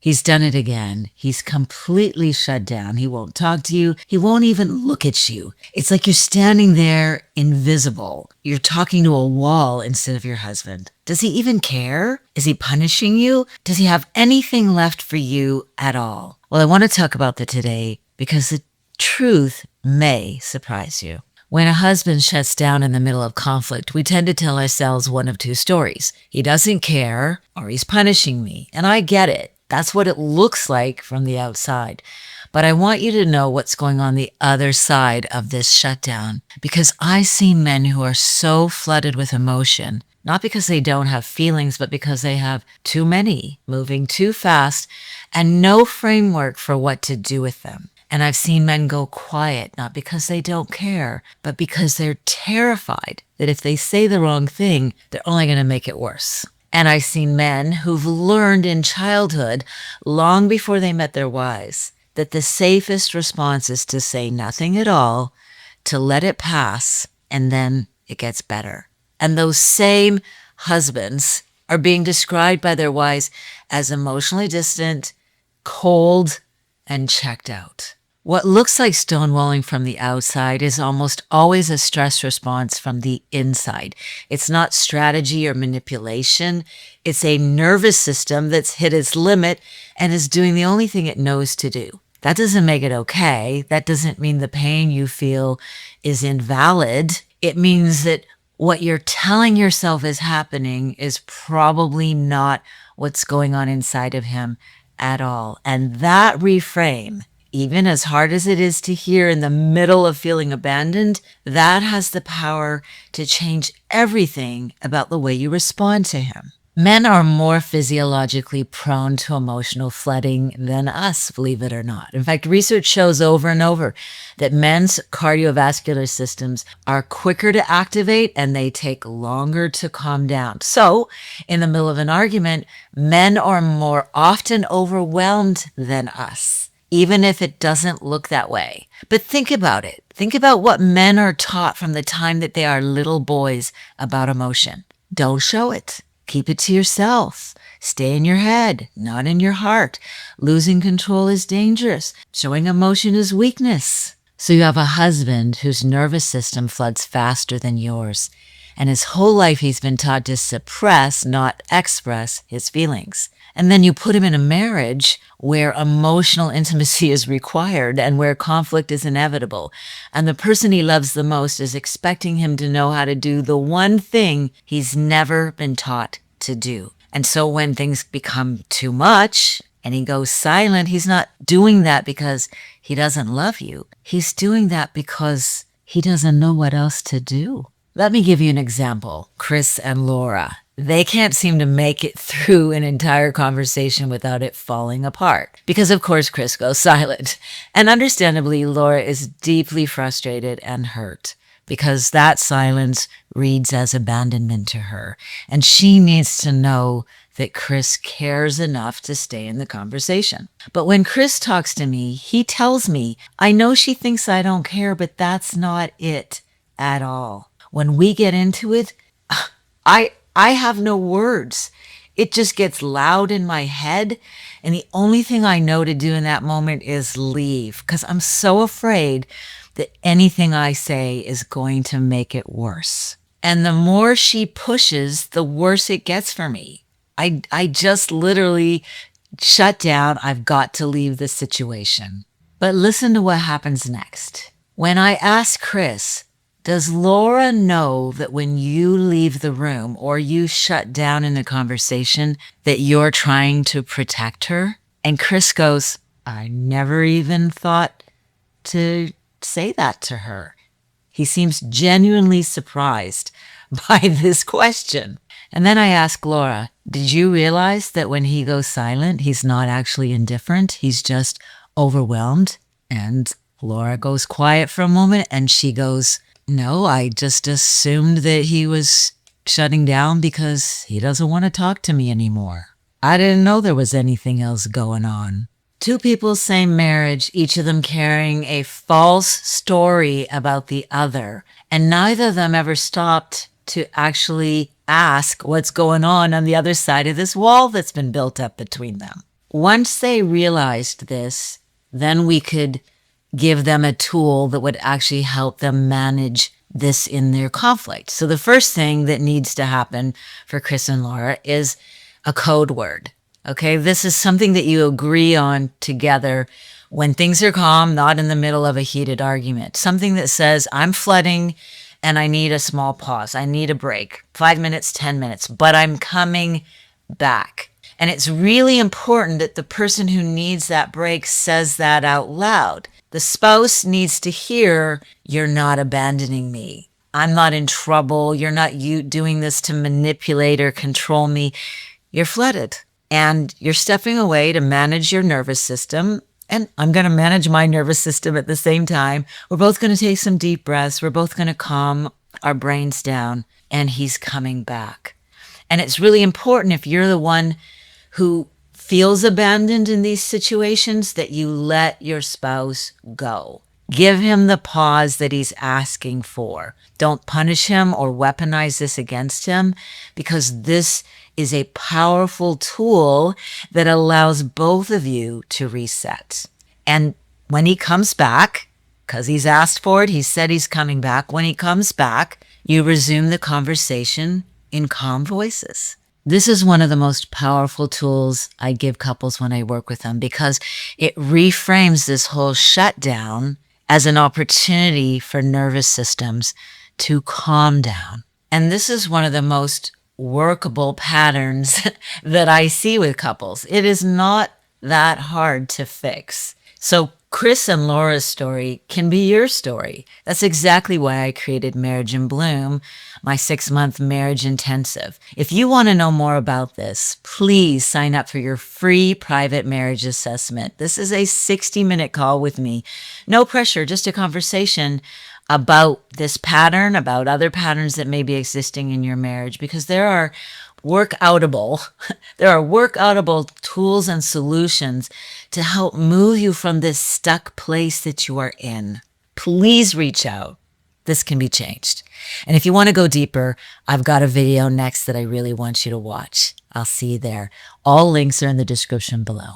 He's done it again. He's completely shut down. He won't talk to you. He won't even look at you. It's like you're standing there invisible. You're talking to a wall instead of your husband. Does he even care? Is he punishing you? Does he have anything left for you at all? Well, I want to talk about that today because the truth may surprise you. When a husband shuts down in the middle of conflict, we tend to tell ourselves one of two stories. He doesn't care, or he's punishing me. And I get it. That's what it looks like from the outside. But I want you to know what's going on the other side of this shutdown, because I see men who are so flooded with emotion, not because they don't have feelings, but because they have too many, moving too fast, and no framework for what to do with them. And I've seen men go quiet, not because they don't care, but because they're terrified that if they say the wrong thing, they're only going to make it worse. And I've seen men who've learned in childhood, long before they met their wives, that the safest response is to say nothing at all, to let it pass, and then it gets better. And those same husbands are being described by their wives as emotionally distant, cold, and checked out. What looks like stonewalling from the outside is almost always a stress response from the inside. It's not strategy or manipulation. It's a nervous system that's hit its limit and is doing the only thing it knows to do. That doesn't make it okay. That doesn't mean the pain you feel is invalid. It means that what you're telling yourself is happening is probably not what's going on inside of him at all. And that reframe, even as hard as it is to hear in the middle of feeling abandoned, that has the power to change everything about the way you respond to him. Men are more physiologically prone to emotional flooding than us, believe it or not. In fact, research shows over and over that men's cardiovascular systems are quicker to activate and they take longer to calm down. So, in the middle of an argument, men are more often overwhelmed than us, even if it doesn't look that way. But think about it. Think about what men are taught from the time that they are little boys about emotion. Don't show it. Keep it to yourself. Stay in your head, not in your heart. Losing control is dangerous. Showing emotion is weakness. So you have a husband whose nervous system floods faster than yours. And his whole life he's been taught to suppress, not express, his feelings. And then you put him in a marriage where emotional intimacy is required and where conflict is inevitable. And the person he loves the most is expecting him to know how to do the one thing he's never been taught to do. And so when things become too much and he goes silent, he's not doing that because he doesn't love you. He's doing that because he doesn't know what else to do. Let me give you an example. Chris and Laura. They can't seem to make it through an entire conversation without it falling apart. Because of course Chris goes silent. And understandably, Laura is deeply frustrated and hurt because that silence reads as abandonment to her. And she needs to know that Chris cares enough to stay in the conversation. But when Chris talks to me, he tells me, I know she thinks I don't care, but that's not it at all. When we get into it, I have no words. It just gets loud in my head. And the only thing I know to do in that moment is leave, because I'm so afraid that anything I say is going to make it worse. And the more she pushes, the worse it gets for me. I just literally shut down. I've got to leave the situation. But listen to what happens next. When I ask Chris, does Laura know that when you leave the room or you shut down in the conversation that you're trying to protect her? And Chris goes, I never even thought to say that to her. He seems genuinely surprised by this question. And then I ask Laura, did you realize that when he goes silent, he's not actually indifferent? He's just overwhelmed? And Laura goes quiet for a moment and she goes, no, I just assumed that he was shutting down because he doesn't want to talk to me anymore. I didn't know there was anything else going on. Two people, same marriage, each of them carrying a false story about the other. And neither of them ever stopped to actually ask what's going on the other side of this wall that's been built up between them. once they realized this, then we could give them a tool that would actually help them manage this in their conflict. So the first thing that needs to happen for Chris and Laura is a code word. Okay, this is something that you agree on together when things are calm, not in the middle of a heated argument. Something that says, I'm flooding and I need a small pause. I need a break, 5 minutes, 10 minutes, but I'm coming back. And it's really important that the person who needs that break says that out loud. The spouse needs to hear, you're not abandoning me. I'm not in trouble. You're not doing this to manipulate or control me. You're flooded and you're stepping away to manage your nervous system. And I'm going to manage my nervous system at the same time. We're both going to take some deep breaths. We're both going to calm our brains down, and he's coming back. And it's really important, if you're the one who feels abandoned in these situations, that you let your spouse go. Give him the pause that he's asking for. Don't punish him or weaponize this against him, because this is a powerful tool that allows both of you to reset. And when he comes back, because he's asked for it, he said he's coming back. When he comes back, you resume the conversation in calm voices. This is one of the most powerful tools I give couples when I work with them, because it reframes this whole shutdown as an opportunity for nervous systems to calm down. And this is one of the most workable patterns that I see with couples. It is not that hard to fix. So Chris and Laura's story can be your story. That's exactly why I created Marriage in Bloom, my 6-month marriage intensive. If you want to know more about this, please sign up for your free private marriage assessment. This is a 60-minute call with me. No pressure, just a conversation about this pattern, about other patterns that may be existing in your marriage, because there are workoutable tools and solutions to help move you from this stuck place that you are in. Please reach out. This can be changed. And if you want to go deeper, I've got a video next that I really want you to watch. I'll see you there. All links are in the description below.